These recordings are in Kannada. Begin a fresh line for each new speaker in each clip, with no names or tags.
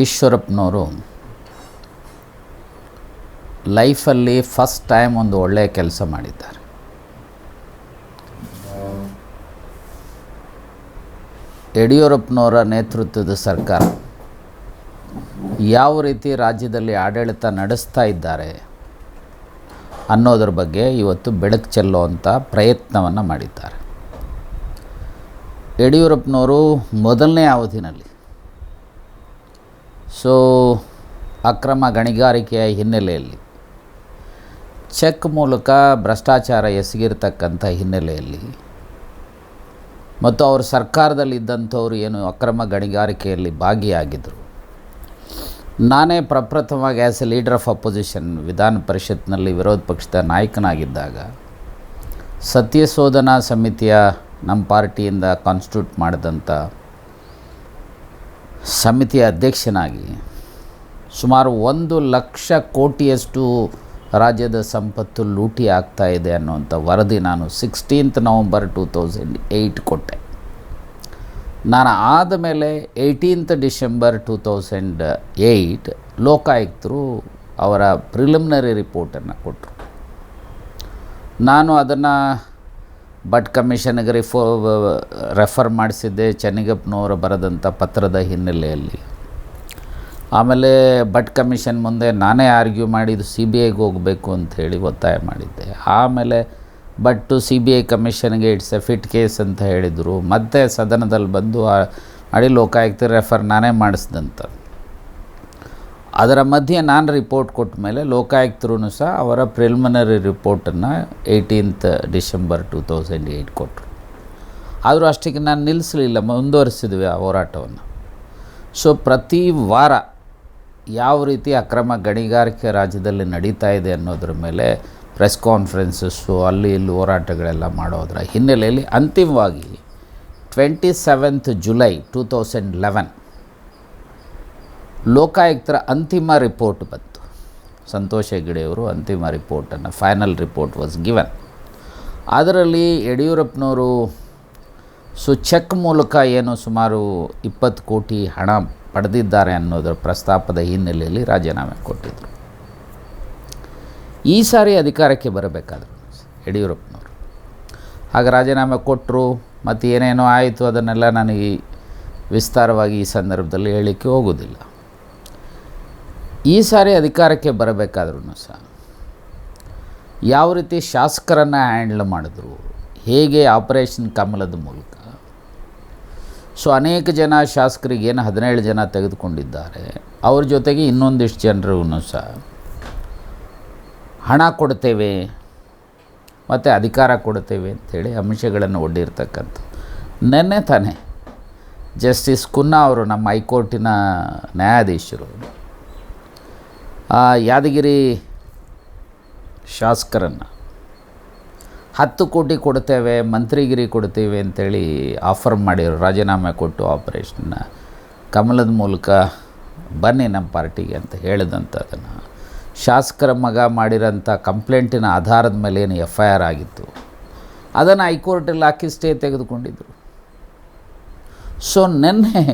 ಈಶ್ವರಪ್ಪನವರು ಲೈಫಲ್ಲಿ ಫಸ್ಟ್ ಟೈಮ್ ಒಂದು ಒಳ್ಳೆಯ ಕೆಲಸ ಮಾಡಿದ್ದಾರೆ. ಯಡಿಯೂರಪ್ಪನವರ ನೇತೃತ್ವದ ಸರ್ಕಾರ ಯಾವ ರೀತಿ ರಾಜ್ಯದಲ್ಲಿ ಆಡಳಿತ ನಡೆಸ್ತಾ ಇದ್ದಾರೆ ಅನ್ನೋದ್ರ ಬಗ್ಗೆ ಇವತ್ತು ಬೆಳಕು ಚೆಲ್ಲುವಂಥ ಪ್ರಯತ್ನವನ್ನು ಮಾಡಿದ್ದಾರೆ. ಯಡಿಯೂರಪ್ಪನವರು ಮೊದಲನೇ ಅವಧಿನಲ್ಲಿ ಅಕ್ರಮ ಗಣಿಗಾರಿಕೆಯ ಹಿನ್ನೆಲೆಯಲ್ಲಿ ಚೆಕ್ ಮೂಲಕ ಭ್ರಷ್ಟಾಚಾರ ಎಸಗಿರ್ತಕ್ಕಂಥ ಹಿನ್ನೆಲೆಯಲ್ಲಿ ಮತ್ತು ಅವರು ಸರ್ಕಾರದಲ್ಲಿದ್ದಂಥವ್ರು ಏನು ಅಕ್ರಮ ಗಣಿಗಾರಿಕೆಯಲ್ಲಿ ಭಾಗಿಯಾಗಿದ್ದರು, ನಾನೇ ಪ್ರಪ್ರಥಮವಾಗಿ as A leader of opposition ವಿಧಾನ ಪರಿಷತ್ನಲ್ಲಿ ವಿರೋಧ ಪಕ್ಷದ ನಾಯಕನಾಗಿದ್ದಾಗ ಸತ್ಯಶೋಧನಾ ಸಮಿತಿಯ ನಮ್ಮ ಪಾರ್ಟಿಯಿಂದ ಕಾನ್ಸ್ಟಿಟ್ಯೂಟ್ ಮಾಡಿದಂಥ ಸಮಿತಿಯ ಅಧ್ಯಕ್ಷನಾಗಿ ಸುಮಾರು 1,00,000 ಕೋಟಿಯಷ್ಟು ರಾಜ್ಯದ ಸಂಪತ್ತು ಲೂಟಿ ಆಗ್ತಾ ಇದೆ ಅನ್ನುವಂಥ ವರದಿ ನಾನು 16th ನವಂಬರ್ 2008 ಕೊಟ್ಟೆ. ನಾನು ಆದಮೇಲೆ 18th ಡಿಸೆಂಬರ್ 2008 ಲೋಕಾಯುಕ್ತರು ಅವರ ಪ್ರಿಲಿಮಿನರಿ ರಿಪೋರ್ಟನ್ನು ಕೊಟ್ಟರು. ನಾನು ಅದನ್ನು ಬಟ್ ಕಮಿಷನ್ಗೆ ರೆಫರ್ ಮಾಡಿಸಿದ್ದೆ ಚೆನ್ನಿಗಪ್ಪನವರು ಬರೆದಂಥ ಪತ್ರದ ಹಿನ್ನೆಲೆಯಲ್ಲಿ. ಆಮೇಲೆ ಬಟ್ ಕಮಿಷನ್ ಮುಂದೆ ನಾನೇ ಆರ್ಗ್ಯೂ ಮಾಡಿದ್ದು CBIಗೆ ಹೋಗಬೇಕು ಅಂಥೇಳಿ ಒತ್ತಾಯ ಮಾಡಿದ್ದೆ. ಆಮೇಲೆ ಬಟ್ಟು CBI ಕಮಿಷನ್ಗೆ ಇಟ್ಸ್ ಎ ಫಿಟ್ ಕೇಸ್ ಅಂತ ಹೇಳಿದರು. ಮತ್ತೆ ಸದನದಲ್ಲಿ ಬಂದು ಅಡಿ ಲೋಕಾಯುಕ್ತ ರೆಫರ್ ನಾನೇ ಮಾಡಿಸಿದಂಥ. ಅದರ ಮಧ್ಯೆ ನಾನು ರಿಪೋರ್ಟ್ ಕೊಟ್ಟ ಮೇಲೆ ಲೋಕಾಯುಕ್ತರೂ ಸಹ ಅವರ ಪ್ರಿಲಿಮಿನರಿ ರಿಪೋರ್ಟನ್ನು 18th ಡಿಸೆಂಬರ್ 2008 ಕೊಟ್ಟರು. ಆದರೂ ಅಷ್ಟಕ್ಕೆ ನಾನು ನಿಲ್ಲಿಸಲಿಲ್ಲ, ಮುಂದುವರಿಸಿದ್ವಿ ಆ ಹೋರಾಟವನ್ನು. ಪ್ರತಿ ವಾರ ಯಾವ ರೀತಿ ಅಕ್ರಮ ಗಣಿಗಾರಿಕೆ ರಾಜ್ಯದಲ್ಲಿ ನಡೀತಾ ಇದೆ ಅನ್ನೋದ್ರ ಮೇಲೆ ಪ್ರೆಸ್ ಕಾನ್ಫರೆನ್ಸಸ್ಸು ಅಲ್ಲಿ ಇಲ್ಲಿ ಹೋರಾಟಗಳೆಲ್ಲ ಮಾಡೋದ್ರ ಹಿನ್ನೆಲೆಯಲ್ಲಿ ಅಂತಿಮವಾಗಿ 27th ಜುಲೈ 2011 ಲೋಕಾಯುಕ್ತರ ಅಂತಿಮ ರಿಪೋರ್ಟ್ ಬಂತು. ಸಂತೋಷ್ ಹೆಗ್ಡೆಯವರು ಅಂತಿಮ ರಿಪೋರ್ಟನ್ನು ಫೈನಲ್ ರಿಪೋರ್ಟ್ ವಾಸ್ ಗಿವನ್. ಅದರಲ್ಲಿ ಯಡಿಯೂರಪ್ಪನವರು ಚೆಕ್ ಮೂಲಕ ಏನು ಸುಮಾರು 20 ಕೋಟಿ ಹಣ ಪಡೆದಿದ್ದಾರೆ ಅನ್ನೋದರ ಪ್ರಸ್ತಾಪದ ಹಿನ್ನೆಲೆಯಲ್ಲಿ ರಾಜೀನಾಮೆ ಕೊಟ್ಟಿದ್ದರು. ಈ ಸಾರಿ ಅಧಿಕಾರಕ್ಕೆ ಬರಬೇಕಾದ್ರು ಯಡಿಯೂರಪ್ಪನವರು ಹಾಗೆ ರಾಜೀನಾಮೆ ಕೊಟ್ಟರು. ಮತ್ತು ಏನೇನೋ ಆಯಿತು, ಅದನ್ನೆಲ್ಲ ನನಗೆ ವಿಸ್ತಾರವಾಗಿ ಈ ಸಂದರ್ಭದಲ್ಲಿ ಹೇಳಲಿಕ್ಕೆ ಹೋಗೋದಿಲ್ಲ. ಈ ಸಾರಿ ಅಧಿಕಾರಕ್ಕೆ ಬರಬೇಕಾದ್ರೂ ಸಹ ಯಾವ ರೀತಿ ಶಾಸಕರನ್ನು ಹ್ಯಾಂಡಲ್ ಮಾಡಿದ್ರು, ಹೇಗೆ ಆಪರೇಷನ್ ಕಮಲದ ಮೂಲಕ ಅನೇಕ ಜನ ಶಾಸಕರಿಗೆ ಏನು 17 ಜನ ತೆಗೆದುಕೊಂಡಿದ್ದಾರೆ, ಅವ್ರ ಜೊತೆಗೆ ಇನ್ನೊಂದಿಷ್ಟು ಜನರೂ ಸಹ ಹಣ ಕೊಡ್ತೇವೆ ಮತ್ತು ಅಧಿಕಾರ ಕೊಡ್ತೇವೆ ಅಂಥೇಳಿ ಅಂಶಗಳನ್ನು ಒಡ್ಡಿರ್ತಕ್ಕಂಥ. ನೆನ್ನೆ ತಾನೇ ಜಸ್ಟಿಸ್ ಕುನ್ನಾ ಅವರು, ನಮ್ಮ ಹೈಕೋರ್ಟಿನ ನ್ಯಾಯಾಧೀಶರು, ಯಾದಗಿರಿ ಶಾಸಕರನ್ನು 10 ಕೋಟಿ ಕೊಡ್ತೇವೆ, ಮಂತ್ರಿಗಿರಿ ಕೊಡ್ತೇವೆ ಅಂಥೇಳಿ ಆಫರ್ ಮಾಡಿದರು. ರಾಜೀನಾಮೆ ಕೊಟ್ಟು ಆಪರೇಷನ್ನ ಕಮಲದ ಮೂಲಕ ಬನ್ನಿ ನಮ್ಮ ಪಾರ್ಟಿಗೆ ಅಂತ ಹೇಳಿದಂಥದ್ದನ್ನು ಶಾಸಕರ ಮಗ ಮಾಡಿರೋಂಥ ಕಂಪ್ಲೇಂಟಿನ ಆಧಾರದ ಮೇಲೆ ಏನು FIR ಆಗಿತ್ತು ಅದನ್ನು ಹೈಕೋರ್ಟಲ್ಲಿ ಹಾಕಿ ಸ್ಟೇ ತೆಗೆದುಕೊಂಡಿದ್ದರು. ನಿನ್ನೆ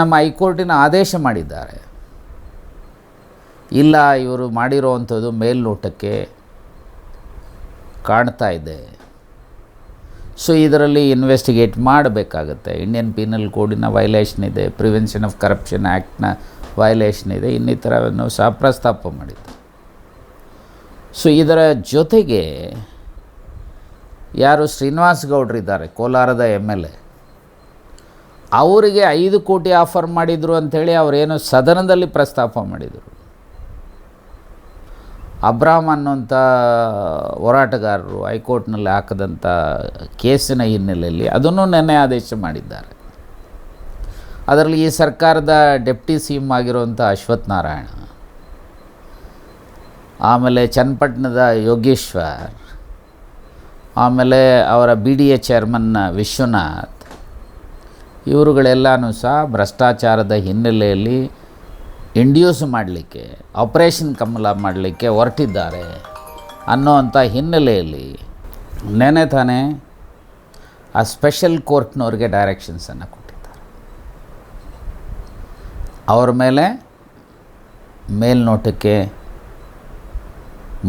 ನಮ್ಮ ಹೈಕೋರ್ಟಿನ ಆದೇಶ ಮಾಡಿದ್ದಾರೆ, ಇಲ್ಲ ಇವರು ಮಾಡಿರೋವಂಥದ್ದು ಮೇಲ್ನೋಟಕ್ಕೆ ಕಾಣ್ತಾ ಇದೆ, ಇದರಲ್ಲಿ ಇನ್ವೆಸ್ಟಿಗೇಟ್ ಮಾಡಬೇಕಾಗತ್ತೆ. ಇಂಡಿಯನ್ ಪೀನಲ್ ಕೋಡಿನ ವೈಲೇಷನ್ ಇದೆ, ಪ್ರಿವೆನ್ಷನ್ ಆಫ್ ಕರಪ್ಷನ್ ಆ್ಯಕ್ಟ್ನ ವೈಲೇಷನ್ ಇದೆ, ಇನ್ನಿತರವನ್ನು ಸಹ ಪ್ರಸ್ತಾಪ ಮಾಡಿದ್ದು. ಇದರ ಜೊತೆಗೆ ಯಾರು ಶ್ರೀನಿವಾಸ್ ಗೌಡ್ರಿದ್ದಾರೆ, ಕೋಲಾರದ MLA, ಅವರಿಗೆ 5 ಕೋಟಿ ಆಫರ್ ಮಾಡಿದರು ಅಂಥೇಳಿ ಅವರೇನು ಸದನದಲ್ಲಿ ಪ್ರಸ್ತಾಪ ಮಾಡಿದರು. ಅಬ್ರಾಮ್ ಅನ್ನೋಂಥ ಹೋರಾಟಗಾರರು ಹೈಕೋರ್ಟ್ನಲ್ಲಿ ಹಾಕದಂಥ ಕೇಸಿನ ಹಿನ್ನೆಲೆಯಲ್ಲಿ ಅದನ್ನು ನೆನ್ನೆ ಆದೇಶ ಮಾಡಿದ್ದಾರೆ. ಅದರಲ್ಲಿ ಈ ಸರ್ಕಾರದ ಡೆಪ್ಟಿ CM ಆಗಿರುವಂಥ ಅಶ್ವಥ್ ನಾರಾಯಣ, ಆಮೇಲೆ ಚನ್ನಪಟ್ಟಣದ ಯೋಗೇಶ್ವರ್, ಆಮೇಲೆ ಅವರ BDA ಚೇರ್ಮನ್ ವಿಶ್ವನಾಥ್, ಇವರುಗಳೆಲ್ಲನೂ ಸಹ ಭ್ರಷ್ಟಾಚಾರದ ಹಿನ್ನೆಲೆಯಲ್ಲಿ ಇಂಡ್ಯೂಸ್ ಮಾಡಲಿಕ್ಕೆ, ಆಪರೇಷನ್ ಕಮಲ ಮಾಡಲಿಕ್ಕೆ ಹೊರಟಿದ್ದಾರೆ ಅನ್ನೋವಂಥ ಹಿನ್ನೆಲೆಯಲ್ಲಿ ನೆನೆ ತಾನೇ ಆ ಸ್ಪೆಷಲ್ ಕೋರ್ಟ್ನವ್ರಿಗೆ ಡೈರೆಕ್ಷನ್ಸನ್ನು ಕೊಟ್ಟಿದ್ದಾರೆ. ಅವ್ರ ಮೇಲೆ ಮೇಲ್ನೋಟಕ್ಕೆ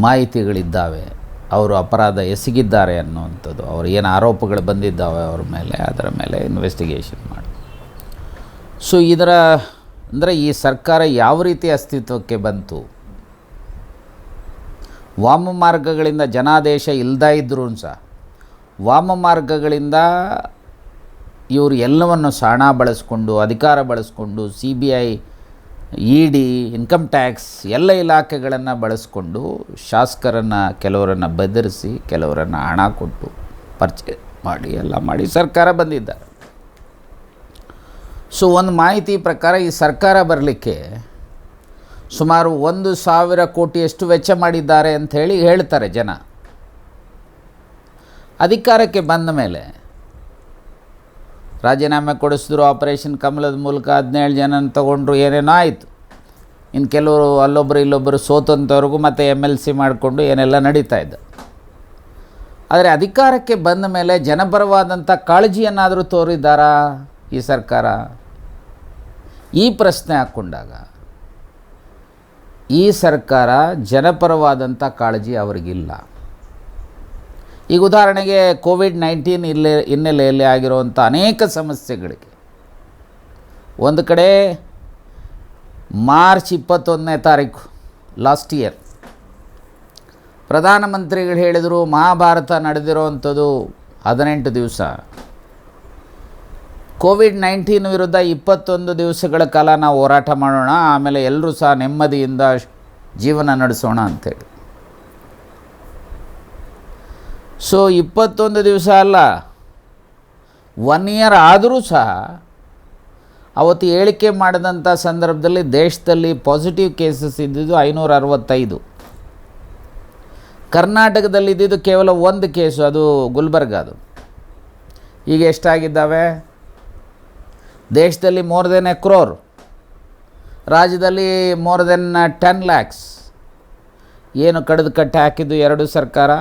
ಮಾಹಿತಿಗಳಿದ್ದಾವೆ, ಅವರು ಅಪರಾಧ ಎಸಗಿದ್ದಾರೆ ಅನ್ನುವಂಥದ್ದು, ಅವರು ಏನು ಆರೋಪಗಳು ಬಂದಿದ್ದಾವೆ ಅವ್ರ ಮೇಲೆ, ಅದರ ಮೇಲೆ ಇನ್ವೆಸ್ಟಿಗೇಷನ್ ಮಾಡಿ. ಸೊ ಇದರ ಅಂದರೆ ಈ ಸರ್ಕಾರ ಯಾವ ರೀತಿ ಅಸ್ತಿತ್ವಕ್ಕೆ ಬಂತು, ವಾಮ ಮಾರ್ಗಗಳಿಂದ ಜನಾದೇಶ ಇಲ್ಲದೇ ಇದ್ದರೂ ಸಹ ವಾಮ ಮಾರ್ಗಗಳಿಂದ ಇವರು ಎಲ್ಲವನ್ನು ಹಣ ಬಳಸ್ಕೊಂಡು, ಅಧಿಕಾರ ಬಳಸ್ಕೊಂಡು, CBI, ED, ಇನ್ಕಮ್ ಟ್ಯಾಕ್ಸ್ ಎಲ್ಲ ಇಲಾಖೆಗಳನ್ನು ಬಳಸ್ಕೊಂಡು ಶಾಸಕರನ್ನು ಕೆಲವರನ್ನು ಬೆದರಿಸಿ, ಕೆಲವರನ್ನು ಹಣ ಕೊಟ್ಟು ಪರ್ಚೇಸ್ ಮಾಡಿ ಎಲ್ಲ ಮಾಡಿ ಸರ್ಕಾರ ಬಂದಿದ್ದಾರೆ. ಸೊ ಒಂದು ಮಾಹಿತಿ ಪ್ರಕಾರ ಈ ಸರ್ಕಾರ ಬರಲಿಕ್ಕೆ ಸುಮಾರು 1,000 ಕೋಟಿಯಷ್ಟು ವೆಚ್ಚ ಮಾಡಿದ್ದಾರೆ ಅಂಥೇಳಿ ಹೇಳ್ತಾರೆ ಜನ. ಅಧಿಕಾರಕ್ಕೆ ಬಂದ ಮೇಲೆ ರಾಜೀನಾಮೆ ಕೊಡಿಸಿದ್ರು, ಆಪರೇಷನ್ ಕಮಲದ ಮೂಲಕ 17 ಜನನ ತಗೊಂಡ್ರು, ಏನೇನೋ ಆಯಿತು. ಇನ್ನು ಕೆಲವರು ಅಲ್ಲೊಬ್ಬರು ಇಲ್ಲೊಬ್ಬರು ಸೋತಂಥವ್ರಿಗೂ ಮತ್ತು MLC ಮಾಡಿಕೊಂಡು ಏನೆಲ್ಲ ನಡೀತಾ ಇದ್ದ. ಆದರೆ ಅಧಿಕಾರಕ್ಕೆ ಬಂದ ಮೇಲೆ ಜನಪರವಾದಂಥ ಕಾಳಜಿಯನ್ನಾದರೂ ತೋರಿದ್ದಾರಾ ಈ ಸರ್ಕಾರ? ಈ ಪ್ರಶ್ನೆ ಹಾಕ್ಕೊಂಡಾಗ ಈ ಸರ್ಕಾರ ಜನಪರವಾದಂಥ ಕಾಳಜಿ ಅವರಿಗಿಲ್ಲ. ಈಗ ಉದಾಹರಣೆಗೆ COVID-19 ಹಿನ್ನೆಲೆಯಲ್ಲಿ ಆಗಿರುವಂಥ ಅನೇಕ ಸಮಸ್ಯೆಗಳಿಗೆ ಒಂದು ಕಡೆ ಮಾರ್ಚ್ 21ನೇ ತಾರೀಕು ಲಾಸ್ಟ್ ಇಯರ್ ಪ್ರಧಾನಮಂತ್ರಿಗಳು ಹೇಳಿದರು ಮಹಾಭಾರತ ನಡೆದಿರೋವಂಥದ್ದು 18 ದಿವಸ, COVID-19 ವಿರುದ್ಧ 21 ದಿವಸಗಳ ಕಾಲ ನಾವು ಹೋರಾಟ ಮಾಡೋಣ, ಆಮೇಲೆ ಎಲ್ಲರೂ ಸಹ ನೆಮ್ಮದಿಯಿಂದ ಜೀವನ ನಡೆಸೋಣ ಅಂಥೇಳಿ. ಸೊ 21 ದಿವಸ ಅಲ್ಲ, 1 ಇಯರ್ ಆದರೂ ಸಹ ಅವತ್ತು ಹೇಳಿಕೆ ಮಾಡಿದಂಥ ಸಂದರ್ಭದಲ್ಲಿ ದೇಶದಲ್ಲಿ ಪಾಸಿಟಿವ್ ಕೇಸಸ್ ಇದ್ದಿದ್ದು 565. ಕರ್ನಾಟಕದಲ್ಲಿ ಇದ್ದಿದ್ದು ಕೇವಲ 1 ಕೇಸು, ಅದು ಗುಲ್ಬರ್ಗದು. ಈಗ ಎಷ್ಟಾಗಿದ್ದಾವೆ? ದೇಶದಲ್ಲಿ ಮೋರ್ ದೆನ್ 1 crore, ರಾಜ್ಯದಲ್ಲಿ ಮೋರ್ ದೆನ್ 10 lakhs. ಏನು ಕಡಿದು ಕಟ್ಟಿ ಹಾಕಿದ್ದು ಎರಡು ಸರ್ಕಾರ?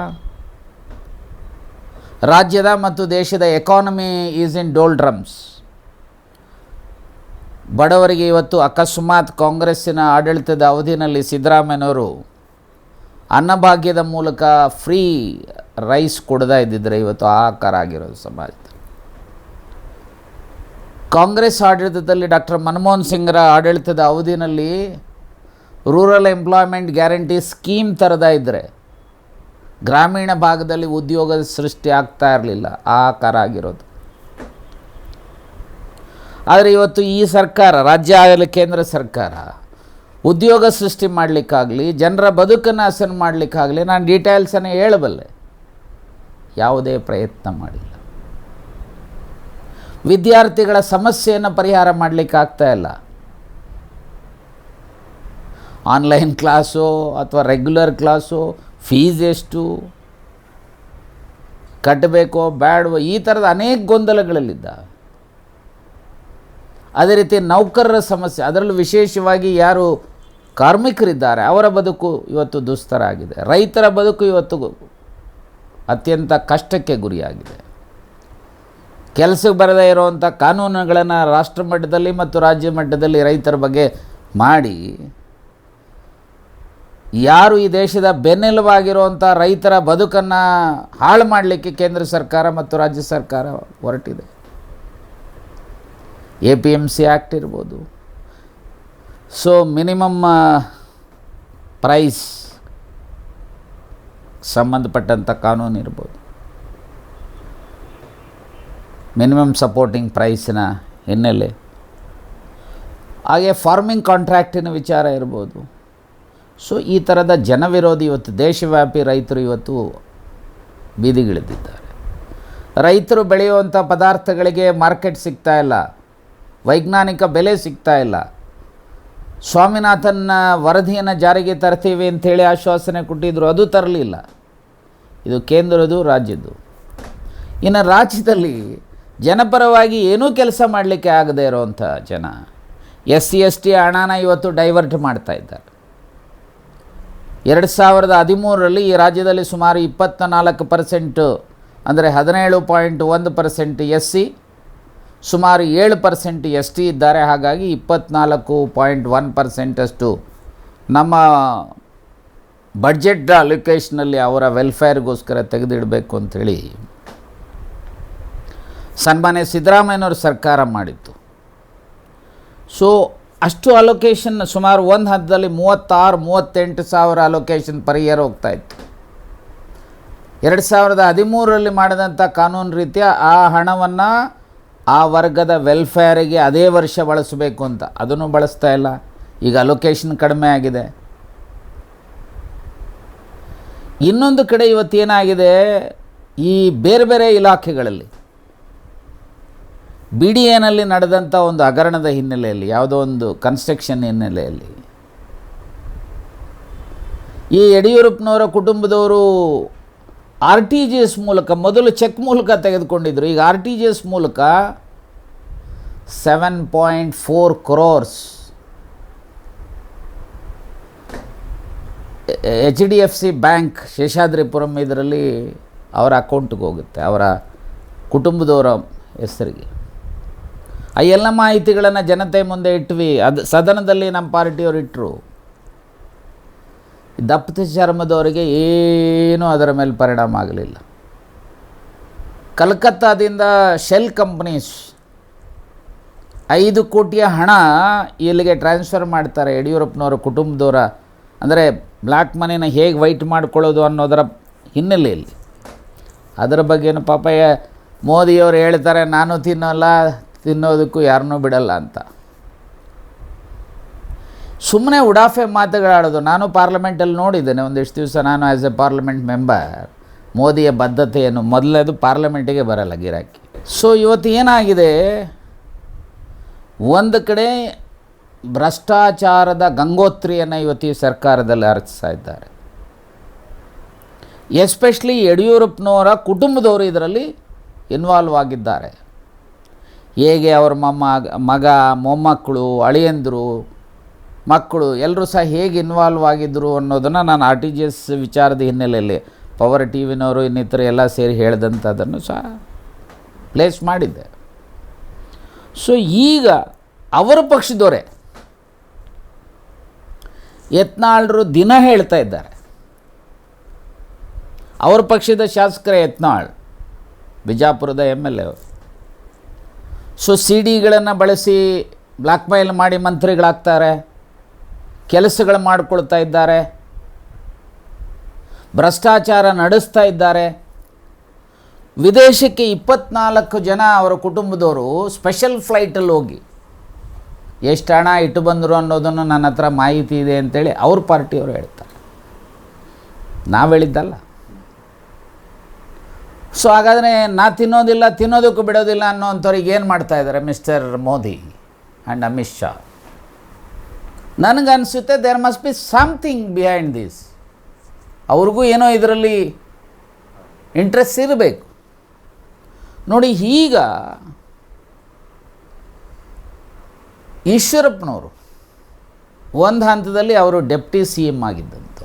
ರಾಜ್ಯದ ಮತ್ತು ದೇಶದ ಎಕಾನಮಿ ಈಸ್ ಇನ್ ಡೋಲ್ಡ್ರಮ್ಸ್. ಬಡವರಿಗೆ ಇವತ್ತು ಅಕಸ್ಮಾತ್ ಕಾಂಗ್ರೆಸ್ಸಿನ ಆಡಳಿತದ ಅವಧಿಯಲ್ಲಿ ಸಿದ್ದರಾಮಯ್ಯನವರು ಅನ್ನಭಾಗ್ಯದ ಮೂಲಕ ಫ್ರೀ ರೈಸ್ ಕೊಡದೇ ಇದ್ದಿದ್ದರೆ ಇವತ್ತು ಆಹಾಕಾರ ಆಗಿರೋದು ಸಮಾಜದಲ್ಲಿ. ಕಾಂಗ್ರೆಸ್ ಆಡಳಿತದಲ್ಲಿ ಡಾಕ್ಟರ್ ಮನಮೋಹನ್ ಸಿಂಗ್ರ ಆಡಳಿತದ ಅವಧಿಯಲ್ಲಿ ರೂರಲ್ ಎಂಪ್ಲಾಯ್ಮೆಂಟ್ ಗ್ಯಾರಂಟಿ ಸ್ಕೀಮ್ ತರದೇ ಇದ್ದರೆ ಗ್ರಾಮೀಣ ಭಾಗದಲ್ಲಿ ಉದ್ಯೋಗದ ಸೃಷ್ಟಿ ಆಗ್ತಾ ಇರಲಿಲ್ಲ, ಆಹಾಕಾರ ಆಗಿರೋದು. ಆದರೆ ಇವತ್ತು ಈ ಸರ್ಕಾರ, ರಾಜ್ಯ ಆಗಲಿ ಕೇಂದ್ರ ಸರ್ಕಾರ, ಉದ್ಯೋಗ ಸೃಷ್ಟಿ ಮಾಡಲಿಕ್ಕಾಗಲಿ, ಜನರ ಬದುಕನ್ನು ಹಸನು ಮಾಡಲಿಕ್ಕಾಗಲಿ, ನಾನು ಡೀಟೇಲ್ಸನ್ನು ಹೇಳಬಲ್ಲೆ, ಯಾವುದೇ ಪ್ರಯತ್ನ ಮಾಡಿಲ್ಲ. ವಿದ್ಯಾರ್ಥಿಗಳ ಸಮಸ್ಯೆಯನ್ನು ಪರಿಹಾರ ಮಾಡಲಿಕ್ಕೆ ಆಗ್ತಾ ಇಲ್ಲ. ಆನ್ಲೈನ್ ಕ್ಲಾಸು ಅಥವಾ ರೆಗ್ಯುಲರ್ ಕ್ಲಾಸು, ಫೀಸ್ ಎಷ್ಟು ಕಟ್ಟಬೇಕೋ ಬೇಡವೋ, ಈ ಥರದ ಅನೇಕ ಗೊಂದಲಗಳಲ್ಲಿದ್ದಾವೆ. ಅದೇ ರೀತಿ ನೌಕರರ ಸಮಸ್ಯೆ, ಅದರಲ್ಲೂ ವಿಶೇಷವಾಗಿ ಯಾರು ಕಾರ್ಮಿಕರಿದ್ದಾರೆ ಅವರ ಬದುಕು ಇವತ್ತು ದುಸ್ತರ ಆಗಿದೆ. ರೈತರ ಬದುಕು ಇವತ್ತು ಅತ್ಯಂತ ಕಷ್ಟಕ್ಕೆ ಗುರಿಯಾಗಿದೆ. ಕೆಲಸಕ್ಕೆ ಬರದೇ ಇರುವಂಥ ಕಾನೂನುಗಳನ್ನು ರಾಷ್ಟ್ರ ಮಟ್ಟದಲ್ಲಿ ಮತ್ತು ರಾಜ್ಯ ಮಟ್ಟದಲ್ಲಿ ರೈತರ ಬಗ್ಗೆ ಮಾಡಿ ಯಾರು ಈ ದೇಶದ ಬೆನ್ನೆಲುಬಾಗಿರುವಂಥ ರೈತರ ಬದುಕನ್ನು ಹಾಳು ಮಾಡಲಿಕ್ಕೆ ಕೇಂದ್ರ ಸರ್ಕಾರ ಮತ್ತು ರಾಜ್ಯ ಸರ್ಕಾರ ಹೊರಟಿದೆ. APMC ಆ್ಯಕ್ಟ್ ಇರ್ಬೋದು, ಸೊ ಮಿನಿಮಮ್ ಪ್ರೈಸ್ ಸಂಬಂಧಪಟ್ಟಂಥ ಕಾನೂನು ಇರ್ಬೋದು, ಮಿನಿಮಮ್ ಸಪೋರ್ಟಿಂಗ್ ಪ್ರೈಸಿನ ಹಿನ್ನೆಲೆ, ಹಾಗೆ ಫಾರ್ಮಿಂಗ್ ಕಾಂಟ್ರಾಕ್ಟಿನ ವಿಚಾರ ಇರ್ಬೋದು. ಸೊ ಈ ಥರದ ಜನವಿರೋಧಿ ಇವತ್ತು ದೇಶವ್ಯಾಪಿ ರೈತರು ಇವತ್ತು ಬೀದಿಗಿಳಿದಿದ್ದಾರೆ. ರೈತರು ಬೆಳೆಯುವಂಥ ಪದಾರ್ಥಗಳಿಗೆ ಮಾರ್ಕೆಟ್ ಸಿಗ್ತಾ ಇಲ್ಲ, ವೈಜ್ಞಾನಿಕ ಬೆಲೆ ಸಿಗ್ತಾ ಇಲ್ಲ. ಸ್ವಾಮಿನಾಥನ್ ವರದಿಯನ್ನು ಜಾರಿಗೆ ತರ್ತೀವಿ ಅಂಥೇಳಿ ಆಶ್ವಾಸನೆ ಕೊಟ್ಟಿದ್ದರು, ಅದು ತರಲಿಲ್ಲ. ಇದು ಕೇಂದ್ರದ್ದು, ರಾಜ್ಯದ್ದು. ಇನ್ನು ರಾಜ್ಯದಲ್ಲಿ ಜನಪರವಾಗಿ ಏನೂ ಕೆಲಸ ಮಾಡಲಿಕ್ಕೆ ಆಗದೇ ಇರೋವಂಥ ಜನ SC ST ಹಣನ ಇವತ್ತು ಡೈವರ್ಟ್ ಮಾಡ್ತಾ ಇದ್ದಾರೆ. 2013ರಲ್ಲಿ ಈ ರಾಜ್ಯದಲ್ಲಿ ಸುಮಾರು 24%, ಅಂದರೆ 17.1% SC, ಸುಮಾರು 7% ಎಸ್ ಟಿ ಇದ್ದಾರೆ. ಹಾಗಾಗಿ 24.1% ನಮ್ಮ ಬಡ್ಜೆಟ್ ಅಲೋಕೇಶನಲ್ಲಿ ಅವರ ವೆಲ್ಫೇರ್ಗೋಸ್ಕರ ತೆಗೆದಿಡಬೇಕು ಅಂಥೇಳಿ ಸನ್ಮಾನ್ಯ ಸಿದ್ದರಾಮಯ್ಯನವರು ಸರ್ಕಾರ ಮಾಡಿತ್ತು. ಸೊ ಅಷ್ಟು ಅಲೋಕೇಶನ್ ಸುಮಾರು ಒಂದು ಹಂತದಲ್ಲಿ 36-38 ಸಾವಿರ ಅಲೋಕೇಶನ್ ಪರ್ ಇಯರ್ ಹೋಗ್ತಾಯಿತ್ತು. 2013ರಲ್ಲಿ ಮಾಡಿದಂಥ ಕಾನೂನು ರೀತಿಯ ಆ ಹಣವನ್ನು ಆ ವರ್ಗದ ವೆಲ್ಫೇರಿಗೆ ಅದೇ ವರ್ಷ ಬಳಸಬೇಕು ಅಂತ, ಅದನ್ನು ಬಳಸ್ತಾ ಇಲ್ಲ. ಈಗ ಅಲೋಕೇಶನ್ ಕಡಿಮೆ ಆಗಿದೆ. ಇನ್ನೊಂದು ಕಡೆ ಇವತ್ತೇನಾಗಿದೆ, ಈ ಬೇರೆ ಬೇರೆ ಇಲಾಖೆಗಳಲ್ಲಿ ಬಿ ಡಿ ಎನಲ್ಲಿ ನಡೆದಂಥ ಒಂದು ಹಗರಣದ ಹಿನ್ನೆಲೆಯಲ್ಲಿ, ಯಾವುದೋ ಒಂದು ಕನ್ಸ್ಟ್ರಕ್ಷನ್ ಹಿನ್ನೆಲೆಯಲ್ಲಿ ಈ ಯಡಿಯೂರಪ್ಪನವರ ಕುಟುಂಬದವರು RTGS ಮೂಲಕ, ಮೊದಲು ಚೆಕ್ ಮೂಲಕ ತೆಗೆದುಕೊಂಡಿದ್ದರು, ಈಗ RTGS ಮೂಲಕ 7.4 crores HDFC ಬ್ಯಾಂಕ್ ಶೇಷಾದ್ರಿಪುರಂ ಇದರಲ್ಲಿ ಅವರ ಅಕೌಂಟ್ಗೆ ಹೋಗುತ್ತೆ, ಅವರ ಕುಟುಂಬದವರ ಹೆಸರಿಗೆ. ಆ ಎಲ್ಲ ಮಾಹಿತಿಗಳನ್ನು ಜನತೆ ಮುಂದೆ ಇಟ್ವಿ. ಅದು ಸದನದಲ್ಲಿ ನಮ್ಮ ಪಾರ್ಟಿಯವರು ಇಟ್ಟರು. ದಪ್ಪ ಚರ್ಮದವರಿಗೆ ಏನೂ ಅದರ ಮೇಲೆ ಪರಿಣಾಮ ಆಗಲಿಲ್ಲ. ಕಲ್ಕತ್ತಾದಿಂದ ಶೆಲ್ ಕಂಪ್ನೀಸ್ 5 ಕೋಟಿಯ ಹಣ ಇಲ್ಲಿಗೆ ಟ್ರಾನ್ಸ್ಫರ್ ಮಾಡ್ತಾರೆ ಯಡಿಯೂರಪ್ಪನವರ ಕುಟುಂಬದವರ. ಅಂದರೆ ಬ್ಲ್ಯಾಕ್ ಮನಿನ ಹೇಗೆ ವೈಟ್ ಮಾಡ್ಕೊಳ್ಳೋದು ಅನ್ನೋದರ ಹಿನ್ನೆಲೆಯಲ್ಲಿ. ಅದರ ಬಗ್ಗೆನೂ ಪಾಪ ಮೋದಿಯವರು ಹೇಳ್ತಾರೆ, ನಾನು ತಿನ್ನೋಲ್ಲ, ತಿನ್ನೋದಕ್ಕೂ ಯಾರನ್ನೂ ಬಿಡಲ್ಲ ಅಂತ. ಸುಮ್ಮನೆ ಉಡಾಫೆ ಮಾತುಗಳಾಡೋದು. ನಾನು ಪಾರ್ಲಿಮೆಂಟಲ್ಲಿ ನೋಡಿದ್ದೇನೆ ಒಂದಿಷ್ಟು ದಿವಸ. ನಾನು ಆ್ಯಸ್ ಎ ಪಾರ್ಲಿಮೆಂಟ್ ಮೆಂಬರ್ ಮೋದಿಯ ಬದ್ಧತೆಯನ್ನು, ಮೊದಲನೇದು ಪಾರ್ಲಿಮೆಂಟಿಗೆ ಬರಲ್ಲ ಗಿರಾಕಿ. ಸೊ ಇವತ್ತು ಏನಾಗಿದೆ, ಒಂದು ಕಡೆ ಭ್ರಷ್ಟಾಚಾರದ ಗಂಗೋತ್ರಿಯನ್ನು ಇವತ್ತು ಈ ಸರ್ಕಾರದಲ್ಲಿ ಹರಸ್ತಾ ಇದ್ದಾರೆ. ಎಸ್ಪೆಷಲಿ ಯಡಿಯೂರಪ್ಪನವರ ಕುಟುಂಬದವರು ಇದರಲ್ಲಿ ಇನ್ವಾಲ್ವ್ ಆಗಿದ್ದಾರೆ. ಹೇಗೆ ಅವ್ರ ಮಗ, ಮೊಮ್ಮಕ್ಕಳು, ಅಳಿಯಂದರು, ಮಕ್ಕಳು ಎಲ್ಲರೂ ಸಹ ಹೇಗೆ ಇನ್ವಾಲ್ವ್ ಆಗಿದ್ದರು ಅನ್ನೋದನ್ನು ನಾನು RTGS ವಿಚಾರದ ಹಿನ್ನೆಲೆಯಲ್ಲಿ ಪವರ್ TVನವರು ಇನ್ನಿತರ ಎಲ್ಲ ಸೇರಿ ಹೇಳಿದಂಥದ್ದನ್ನು ಸಹ ಪ್ಲೇಸ್ ಮಾಡಿದ್ದೆ. ಸೊ ಈಗ ಅವರ ಪಕ್ಷದವರೇ ಯತ್ನಾಳರು ದಿನ ಹೇಳ್ತಾ ಇದ್ದಾರೆ. ಅವ್ರ ಪಕ್ಷದ ಶಾಸಕರೇ ಯತ್ನಾಳ್, ಬಿಜಾಪುರದ MLA ಅವರು. ಸೊ CDಗಳನ್ನು ಬಳಸಿ ಬ್ಲ್ಯಾಕ್ ಮೇಲ್ ಮಾಡಿ ಮಂತ್ರಿಗಳಾಗ್ತಾರೆ, ಕೆಲಸಗಳು ಮಾಡಿಕೊಳ್ತಾ ಇದ್ದಾರೆ, ಭ್ರಷ್ಟಾಚಾರ ನಡೆಸ್ತಾ ಇದ್ದಾರೆ. ವಿದೇಶಕ್ಕೆ 24 ಜನ ಅವರ ಕುಟುಂಬದವರು ಸ್ಪೆಷಲ್ ಫ್ಲೈಟಲ್ಲಿ ಹೋಗಿ ಎಷ್ಟು ಹಣ ಇಟ್ಟು ಬಂದರು ಅನ್ನೋದನ್ನು ನನ್ನ ಹತ್ರ ಮಾಹಿತಿ ಇದೆ ಅಂತೇಳಿ ಅವ್ರ ಪಾರ್ಟಿಯವರು ಹೇಳ್ತಾರೆ, ನಾವು ಹೇಳಿದ್ದಲ್ಲ. ಸೊ ಹಾಗಾದರೆ ನಾ ತಿನ್ನೋದಿಲ್ಲ, ತಿನ್ನೋದಕ್ಕೂ ಬಿಡೋದಿಲ್ಲ ಅನ್ನೋಂಥವ್ರಿಗೆ ಏನು ಮಾಡ್ತಾ ಇದ್ದಾರೆ ಮಿಸ್ಟರ್ ಮೋದಿ ಆ್ಯಂಡ್ ಅಮಿತ್ ಶಾ? ನನಗನ್ಸುತ್ತೆ there must be something behind this. ಅವ್ರಿಗೂ ಏನೋ ಇದರಲ್ಲಿ ಇಂಟ್ರೆಸ್ಟ್ ಇರಬೇಕು. ನೋಡಿ, ಈಗ ಈಶ್ವರಪ್ಪನವರು ಒಂದು ಹಂತದಲ್ಲಿ ಅವರು ಡೆಪ್ಟಿ CM ಆಗಿದ್ದಂಥ,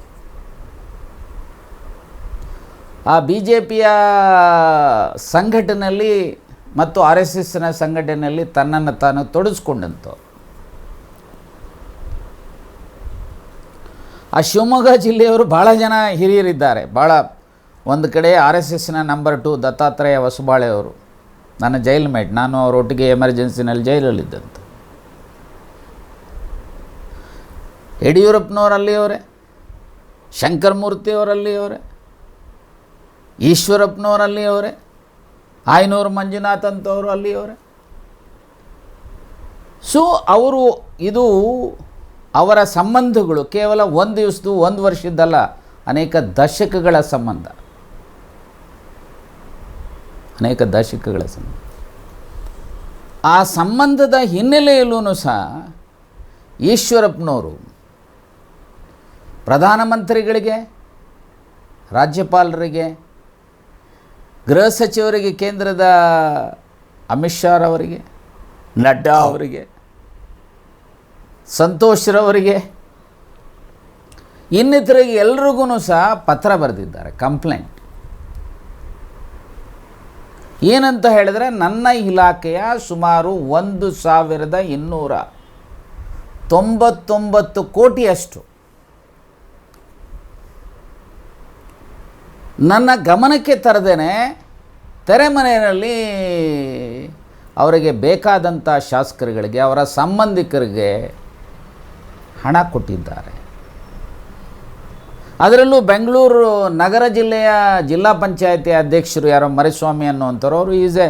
ಆ BJPಯ ಸಂಘಟನೆಯಲ್ಲಿ ಮತ್ತು RSSನ ಸಂಘಟನೆಯಲ್ಲಿ ತನ್ನನ್ನು ತಾನು ತೊಡಗಿಸ್ಕೊಂಡಂಥವ್ರು. ಆ ಶಿವಮೊಗ್ಗ ಜಿಲ್ಲೆಯವರು ಭಾಳ ಜನ ಹಿರಿಯರಿದ್ದಾರೆ. ಭಾಳ ಒಂದು ಕಡೆ RSSನ ನಂಬರ್ 2 ದತ್ತಾತ್ರೇಯ ಹೊಸಬಾಳೆ ಅವರು ನನ್ನ ಜೈಲ್ ಮೇಟ್. ನಾನು ಅವರೊಟ್ಟಿಗೆ ಎಮರ್ಜೆನ್ಸಿನಲ್ಲಿ ಜೈಲಲ್ಲಿದ್ದಂಥ. ಯಡಿಯೂರಪ್ಪನವರಲ್ಲಿ ಅವರೇ, ಶಂಕರಮೂರ್ತಿಯವರಲ್ಲಿ ಅವರೇ, ಈಶ್ವರಪ್ಪನವರಲ್ಲಿ ಅವರೇ, ಆಯನೂರು ಮಂಜುನಾಥ್ ಅಂತವರು ಅಲ್ಲಿ ಅವರೇ. ಸೊ ಅವರು ಇದು ಅವರ ಸಂಬಂಧಗಳು ಕೇವಲ ಒಂದು ದಿವಸದ್ದು, ಒಂದು ವರ್ಷದ್ದಲ್ಲ, ಅನೇಕ ದಶಕಗಳ ಸಂಬಂಧ, ಅನೇಕ ದಶಕಗಳ ಸಂಬಂಧ. ಆ ಸಂಬಂಧದ ಹಿನ್ನೆಲೆಯಲ್ಲೂ ಸಹ ಈಶ್ವರಪ್ಪನವರು ಪ್ರಧಾನಮಂತ್ರಿಗಳಿಗೆ, ರಾಜ್ಯಪಾಲರಿಗೆ, ಗೃಹ ಸಚಿವರಿಗೆ, ಕೇಂದ್ರದ ಅಮಿತ್ ಶಾ ಅವರಿಗೆ, ನಡ್ಡಾ ಅವರಿಗೆ, ಸಂತೋಷ್ರವರಿಗೆ, ಇನ್ನಿತರಿಗೆ ಎಲ್ರಿಗೂ ಸಹ ಪತ್ರ ಬರೆದಿದ್ದಾರೆ, ಕಂಪ್ಲೇಂಟ್. ಏನಂತ ಹೇಳಿದ್ರೆ, ನನ್ನ ಇಲಾಖೆಯ ಸುಮಾರು 1,299 ಕೋಟಿಯಷ್ಟು ನನ್ನ ಗಮನಕ್ಕೆ ತರದೇನೆ ತೆರೆಮನೆಯಲ್ಲಿ ಅವರಿಗೆ ಬೇಕಾದಂಥ ಶಾಸಕರುಗಳಿಗೆ, ಅವರ ಸಂಬಂಧಿಕರಿಗೆ ಹಣ ಕೊಟ್ಟಿದ್ದಾರೆ. ಅದರಲ್ಲೂ ಬೆಂಗಳೂರು ನಗರ ಜಿಲ್ಲೆಯ ಜಿಲ್ಲಾ ಪಂಚಾಯತಿ ಅಧ್ಯಕ್ಷರು ಯಾರೋ ಮರಿಸ್ವಾಮಿ ಅನ್ನುವಂಥವ್ರು, ಅವರು is A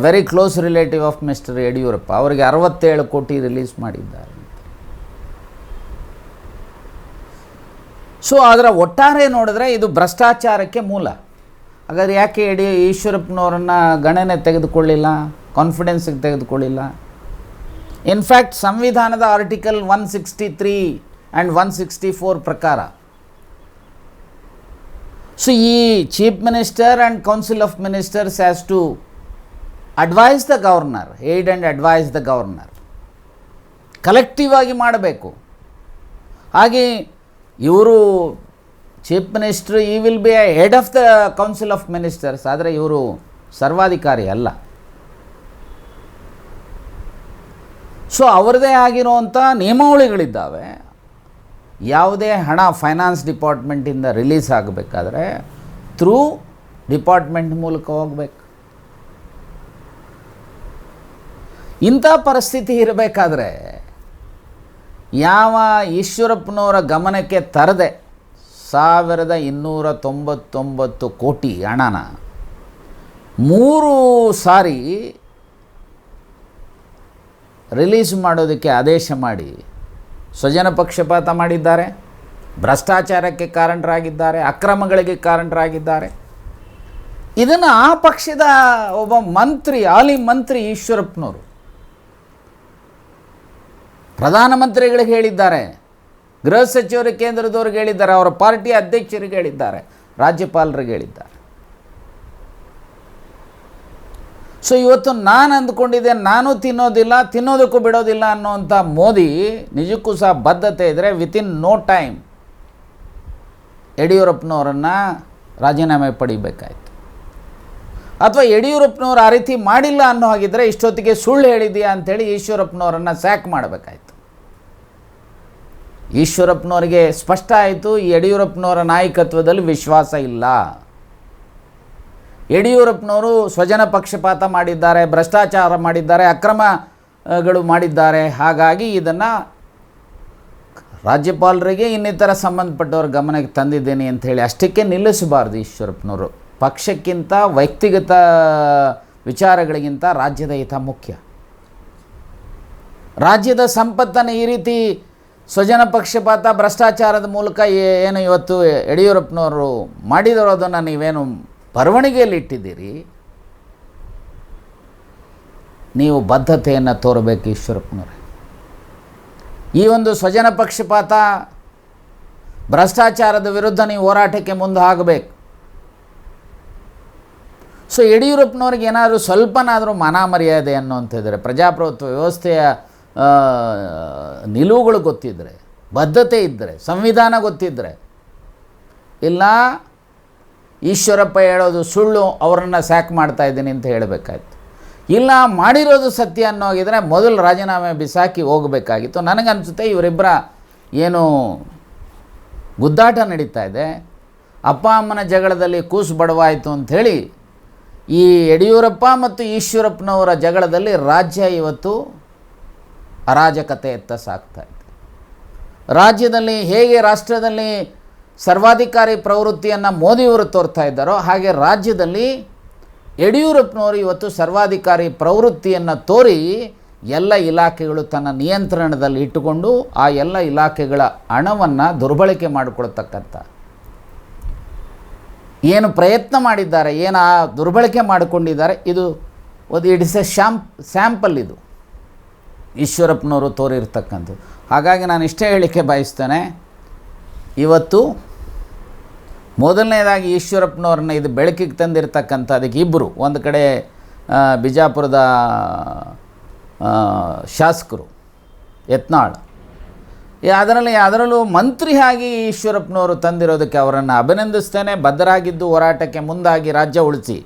very close relative of mister Yediyurappa. ಅವರಿಗೆ 67 ಕೋಟಿ ರಿಲೀಸ್ ಮಾಡಿದ್ದಾರೆ. ಸೊ ಅದರ ಒಟ್ಟಾರೆ ನೋಡಿದ್ರೆ ಇದು ಭ್ರಷ್ಟಾಚಾರಕ್ಕೆ ಮೂಲ. ಹಾಗಾದ್ರೆ ಯಾಕೆ ಈಶ್ವರಪ್ಪನವರನ್ನು ಗಣನೆ ತೆಗೆದುಕೊಳ್ಳಿಲ್ಲ, ಕಾನ್ಫಿಡೆನ್ಸಿಗೆ ತೆಗೆದುಕೊಳ್ಳಿಲ್ಲ? ಇನ್ಫ್ಯಾಕ್ಟ್ ಸಂವಿಧಾನದ ಆರ್ಟಿಕಲ್ 163 ಆ್ಯಂಡ್ 164 ಪ್ರಕಾರ ಸೊ ಈ chief minister and council of ministers has to advise the governor, aid and advise the governor, collective ಆಗಿ ಮಾಡಬೇಕು. ಹಾಗೆ ಇವರು chief minister he will be a head of the council of ministers, ಆದರೆ ಇವರು ಸರ್ವಾಧಿಕಾರಿ ಅಲ್ಲ. ಸೊ ಅವರದೇ ಆಗಿರುವಂಥ ನಿಯಮಾವಳಿಗಳಿದ್ದಾವೆ. ಯಾವುದೇ ಹಣ ಫೈನಾನ್ಸ್ ಡಿಪಾರ್ಟ್ಮೆಂಟಿಂದ ರಿಲೀಸ್ ಆಗಬೇಕಾದ್ರೆ ಥ್ರೂ ಡಿಪಾರ್ಟ್ಮೆಂಟ್ ಮೂಲಕ ಹೋಗಬೇಕು. ಇಂಥ ಪರಿಸ್ಥಿತಿ ಇರಬೇಕಾದ್ರೆ ಯಾವ ಈಶ್ವರಪ್ಪನವರ ಗಮನಕ್ಕೆ ತರದೆ 1,299 ಕೋಟಿ ಹಣನ 3 ಸಾರಿ ರಿಲೀಸ್ ಮಾಡೋದಕ್ಕೆ ಆದೇಶ ಮಾಡಿ ಸ್ವಜನ ಪಕ್ಷಪಾತ ಮಾಡಿದ್ದಾರೆ, ಭ್ರಷ್ಟಾಚಾರಕ್ಕೆ ಕಾರಣರಾಗಿದ್ದಾರೆ, ಅಕ್ರಮಗಳಿಗೆ ಕಾರಣರಾಗಿದ್ದಾರೆ. ಇದನ್ನು ಆ ಪಕ್ಷದ ಒಬ್ಬ ಮಂತ್ರಿ, ಹಾಲಿ ಮಂತ್ರಿ ಈಶ್ವರಪ್ಪನವರು ಪ್ರಧಾನಮಂತ್ರಿಗಳಿಗೆ ಹೇಳಿದ್ದಾರೆ, ಗೃಹ ಸಚಿವರು ಕೇಂದ್ರದವ್ರಿಗೆ ಹೇಳಿದ್ದಾರೆ, ಅವರ ಪಾರ್ಟಿಯ ಅಧ್ಯಕ್ಷರಿಗೆ ಹೇಳಿದ್ದಾರೆ, ರಾಜ್ಯಪಾಲರಿಗೆ ಹೇಳಿದ್ದಾರೆ. ಸೊ ಇವತ್ತು ನಾನು ಅಂದ್ಕೊಂಡಿದ್ದೆ ನಾನು ತಿನ್ನೋದಕ್ಕೂ ಬಿಡೋದಿಲ್ಲ ಅನ್ನೋವಂಥ ಮೋದಿ ನಿಜಕ್ಕೂ ಸಹ ಬದ್ಧತೆ ಇದ್ದರೆ ವಿತಿನ್ ನೋ ಟೈಮ್ ಯಡಿಯೂರಪ್ಪನವರನ್ನು ರಾಜೀನಾಮೆ ಪಡಿಬೇಕಾಯ್ತು. ಅಥವಾ ಯಡಿಯೂರಪ್ಪನವರು ಆ ರೀತಿ ಮಾಡಿಲ್ಲ ಅನ್ನೋ ಹಾಗಿದ್ದರೆ ಇಷ್ಟೊತ್ತಿಗೆ ಸುಳ್ಳು ಹೇಳಿದೆಯಾ ಅಂಥೇಳಿ ಈಶ್ವರಪ್ಪನವರನ್ನು ಸ್ಯಾಕ್ ಮಾಡಬೇಕಾಯ್ತು. ಈಶ್ವರಪ್ಪನವರಿಗೆ ಸ್ಪಷ್ಟ ಆಯಿತು, ಯಡಿಯೂರಪ್ಪನವರ ನಾಯಕತ್ವದಲ್ಲಿ ವಿಶ್ವಾಸ ಇಲ್ಲ. ಯಡಿಯೂರಪ್ಪನವರು ಸ್ವಜನ ಪಕ್ಷಪಾತ ಮಾಡಿದ್ದಾರೆ, ಭ್ರಷ್ಟಾಚಾರ ಮಾಡಿದ್ದಾರೆ, ಅಕ್ರಮಗಳು ಮಾಡಿದ್ದಾರೆ. ಹಾಗಾಗಿ ಇದನ್ನು ರಾಜ್ಯಪಾಲರಿಗೆ ಇನ್ನಿತರ ಸಂಬಂಧಪಟ್ಟವ್ರ ಗಮನಕ್ಕೆ ತಂದಿದ್ದೇನೆ ಅಂಥೇಳಿ ಅಷ್ಟಕ್ಕೆ ನಿಲ್ಲಿಸಬಾರ್ದು. ಈಶ್ವರಪ್ಪನವರು ಪಕ್ಷಕ್ಕಿಂತ ವ್ಯಕ್ತಿಗತ ವಿಚಾರಗಳಿಗಿಂತ ರಾಜ್ಯದ ಹಿತ ಮುಖ್ಯ. ರಾಜ್ಯದ ಸಂಪತ್ತನ್ನು ಈ ರೀತಿ ಸ್ವಜನ ಪಕ್ಷಪಾತ ಭ್ರಷ್ಟಾಚಾರದ ಮೂಲಕ ಏನು ಇವತ್ತು ಯಡಿಯೂರಪ್ಪನವರು ಮಾಡಿದಿರೋದನ್ನು ನೀವೇನು ಬರವಣಿಗೆಯಲ್ಲಿ ಇಟ್ಟಿದ್ದೀರಿ, ನೀವು ಬದ್ಧತೆಯನ್ನು ತೋರಬೇಕು ಈಶ್ವರಪ್ಪನವರೇ. ಈ ಒಂದು ಸ್ವಜನ ಪಕ್ಷಪಾತ ಭ್ರಷ್ಟಾಚಾರದ ವಿರುದ್ಧ ನೀವು ಹೋರಾಟಕ್ಕೆ ಮುಂದೆ ಆಗಬೇಕು. ಸೊ ಯಡಿಯೂರಪ್ಪನವ್ರಿಗೆ ಏನಾದರೂ ಸ್ವಲ್ಪನಾದರೂ ಮಾನ ಮರ್ಯಾದೆ ಅನ್ನೋಂಥದ್ದರೆ, ಪ್ರಜಾಪ್ರಭುತ್ವ ವ್ಯವಸ್ಥೆಯ ನಿಲುವುಗಳು ಗೊತ್ತಿದ್ದರೆ, ಬದ್ಧತೆ ಇದ್ದರೆ, ಸಂವಿಧಾನ ಗೊತ್ತಿದ್ದರೆ, ಇಲ್ಲ ಈಶ್ವರಪ್ಪ ಹೇಳೋದು ಸುಳ್ಳು, ಅವರನ್ನು ಸ್ಯಾಕ್ ಮಾಡ್ತಾ ಇದ್ದೀನಿ ಅಂತ ಹೇಳಬೇಕಾಯ್ತು. ಇಲ್ಲ ಮಾಡಿರೋದು ಸತ್ಯ ಅನ್ನೋ ಹಾಗಿದ್ರೆ ಮೊದಲು ರಾಜೀನಾಮೆ ಬಿಸಾಕಿ ಹೋಗಬೇಕಾಗಿತ್ತು. ನನಗನ್ಸುತ್ತೆ ಇವರಿಬ್ಬರ ಏನು ಗುದ್ದಾಟ ನಡೀತಾ ಇದೆ, ಅಪ್ಪ ಅಮ್ಮನ ಜಗಳದಲ್ಲಿ ಕೂಸು ಬಡವಾಯಿತು ಅಂಥೇಳಿ ಈ ಯಡಿಯೂರಪ್ಪ ಮತ್ತು ಈಶ್ವರಪ್ಪನವರ ಜಗಳದಲ್ಲಿ ರಾಜ್ಯ ಇವತ್ತು ಅರಾಜಕತೆಯತ್ತ ಸಾಗ್ತಾ ಇದೆ. ರಾಜ್ಯದಲ್ಲಿ ಹೇಗೆ ರಾಷ್ಟ್ರದಲ್ಲಿ ಸರ್ವಾಧಿಕಾರಿ ಪ್ರವೃತ್ತಿಯನ್ನು ಮೋದಿಯವರು ತೋರ್ತಾ ಇದ್ದಾರೋ, ಹಾಗೆ ರಾಜ್ಯದಲ್ಲಿ ಯಡಿಯೂರಪ್ಪನವರು ಇವತ್ತು ಸರ್ವಾಧಿಕಾರಿ ಪ್ರವೃತ್ತಿಯನ್ನು ತೋರಿ ಎಲ್ಲ ಇಲಾಖೆಗಳು ತನ್ನ ನಿಯಂತ್ರಣದಲ್ಲಿ ಇಟ್ಟುಕೊಂಡು ಆ ಎಲ್ಲ ಇಲಾಖೆಗಳ ಹಣವನ್ನು ದುರ್ಬಳಕೆ ಮಾಡಿಕೊಳ್ತಕ್ಕಂಥ ಏನು ಪ್ರಯತ್ನ ಮಾಡಿದ್ದಾರೆ, ಏನು ಆ ದುರ್ಬಳಕೆ ಮಾಡಿಕೊಂಡಿದ್ದಾರೆ, ಇದು ಇಟ್ ಇಸ್ ಎ ಸ್ಯಾಂಪಲ್ ಇದು ಈಶ್ವರಪ್ಪನವರು ತೋರಿರ್ತಕ್ಕಂಥದ್ದು. ಹಾಗಾಗಿ ನಾನು ಇಷ್ಟೇ ಹೇಳಿಕೆ ಬಯಸ್ತೇನೆ, ಇವತ್ತು ಮೊದಲನೇದಾಗಿ ಈಶ್ವರಪ್ಪನವ್ರನ್ನ ಇದು ಬೆಳಕಿಗೆ ತಂದಿರತಕ್ಕಂಥದಕ್ಕೆ ಇಬ್ಬರು, ಒಂದು ಕಡೆ ಬಿಜಾಪುರದ ಶಾಸಕರು ಯತ್ನಾಳ್, ಅದರಲ್ಲೂ ಮಂತ್ರಿಯಾಗಿ ಈಶ್ವರಪ್ಪನವರು ತಂದಿರೋದಕ್ಕೆ ಅವರನ್ನು ಅಭಿನಂದಿಸ್ತೇನೆ. ಬದ್ಧರಾಗಿದ್ದು ಹೋರಾಟಕ್ಕೆ ಮುಂದಾಗಿ ರಾಜ್ಯ ಉಳಿಸಿ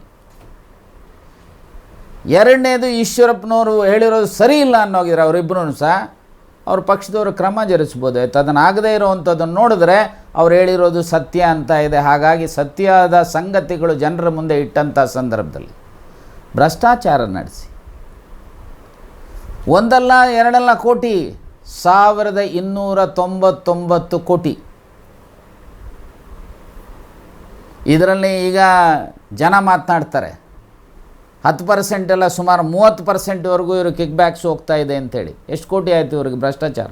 ಎರಡನೇದು, ಈಶ್ವರಪ್ಪನವರು ಹೇಳಿರೋದು ಸರಿ ಇಲ್ಲ ಅನ್ನೋಗಿದ್ರೆ ಅವರಿಬ್ಬರೂ ಸಹ ಅವ್ರ ಪಕ್ಷದವರು ಕ್ರಮ ಜರುಗಿಸ್ಬೋದಾಯ್ತು. ಅದನ್ನು ಆಗದೇ ಇರೋವಂಥದ್ದನ್ನು ನೋಡಿದ್ರೆ ಅವ್ರು ಹೇಳಿರೋದು ಸತ್ಯ ಅಂತ ಇದೆ. ಹಾಗಾಗಿ ಸತ್ಯದ ಸಂಗತಿಗಳು ಜನರ ಮುಂದೆ ಇಟ್ಟಂಥ ಸಂದರ್ಭದಲ್ಲಿ ಭ್ರಷ್ಟಾಚಾರ ನಡೆಸಿ ಒಂದಲ್ಲ ಎರಡಲ್ಲ ಕೋಟಿ, 1299 ಕೋಟಿ. ಇದರಲ್ಲಿ ಈಗ ಜನ ಮಾತನಾಡ್ತಾರೆ 10% ಎಲ್ಲ ಸುಮಾರು 30%ವರೆಗೂ ಇವರು ಕಿಕ್ ಬ್ಯಾಕ್ಸ್ ಹೋಗ್ತಾ ಇದೆ ಅಂತೇಳಿ. ಎಷ್ಟು ಕೋಟಿ ಆಯಿತು ಇವ್ರಿಗೆ ಭ್ರಷ್ಟಾಚಾರ?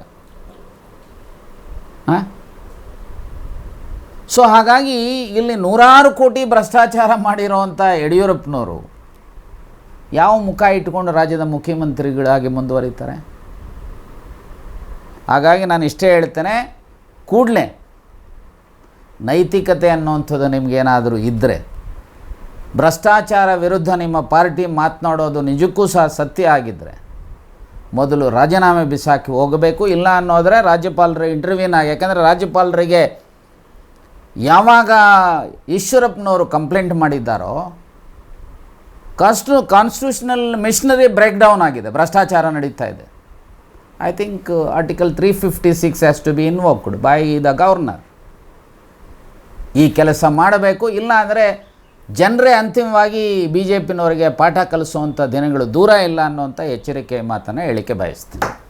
ಹಾಂ. ಸೊ ಹಾಗಾಗಿ ಇಲ್ಲಿ ನೂರಾರು ಕೋಟಿ ಭ್ರಷ್ಟಾಚಾರ ಮಾಡಿರೋವಂಥ ಯಡಿಯೂರಪ್ಪನವರು ಯಾವ ಮುಖ ಇಟ್ಕೊಂಡು ರಾಜ್ಯದ ಮುಖ್ಯಮಂತ್ರಿಗಳಾಗಿ ಮುಂದುವರಿತಾರೆ? ಹಾಗಾಗಿ ನಾನು ಇಷ್ಟೇ ಹೇಳ್ತೇನೆ, ಕೂಡಲೇ ನೈತಿಕತೆ ಅನ್ನುವಂಥದ್ದು ನಿಮಗೇನಾದರೂ ಇದ್ದರೆ, ಭ್ರಷ್ಟಾಚಾರ ವಿರುದ್ಧ ನಿಮ್ಮ ಪಾರ್ಟಿ ಮಾತನಾಡೋದು ನಿಜಕ್ಕೂ ಸಹ ಸತ್ಯ ಆಗಿದ್ದರೆ ಮೊದಲು ರಾಜೀನಾಮೆ ಬಿಸಾಕಿ ಹೋಗಬೇಕು. ಇಲ್ಲ ಅನ್ನೋದ್ರೆ ರಾಜ್ಯಪಾಲರ ಇಂಟರ್ವ್ಯೂನ್ ಆಗಿ, ಯಾಕಂದರೆ ರಾಜ್ಯಪಾಲರಿಗೆ ಯಾವಾಗ ಈಶ್ವರಪ್ಪನವರು ಕಂಪ್ಲೇಂಟ್ ಮಾಡಿದ್ದಾರೋ ಕಾನ್ಸ್ಟಿಟ್ಯೂಷನಲ್ ಮಿಷನರಿ ಬ್ರೇಕ್ ಡೌನ್ ಆಗಿದೆ, ಭ್ರಷ್ಟಾಚಾರ ನಡೀತಾ ಇದೆ. I think article 356 has to be invoked by the governor. ಈ ಕೆಲಸ ಮಾಡಬೇಕು, ಇಲ್ಲ ಅಂದರೆ ಜನರೇ ಅಂತಿಮವಾಗಿ BJPನವರಿಗೆ ಪಾಠ ಕಲಿಸುವಂಥ ದಿನಗಳು ದೂರ ಇಲ್ಲ ಅನ್ನುವಂಥ ಎಚ್ಚರಿಕೆ ಮಾತನ್ನು ಹೇಳಿಕೆ ಬಯಸ್ತೀನಿ.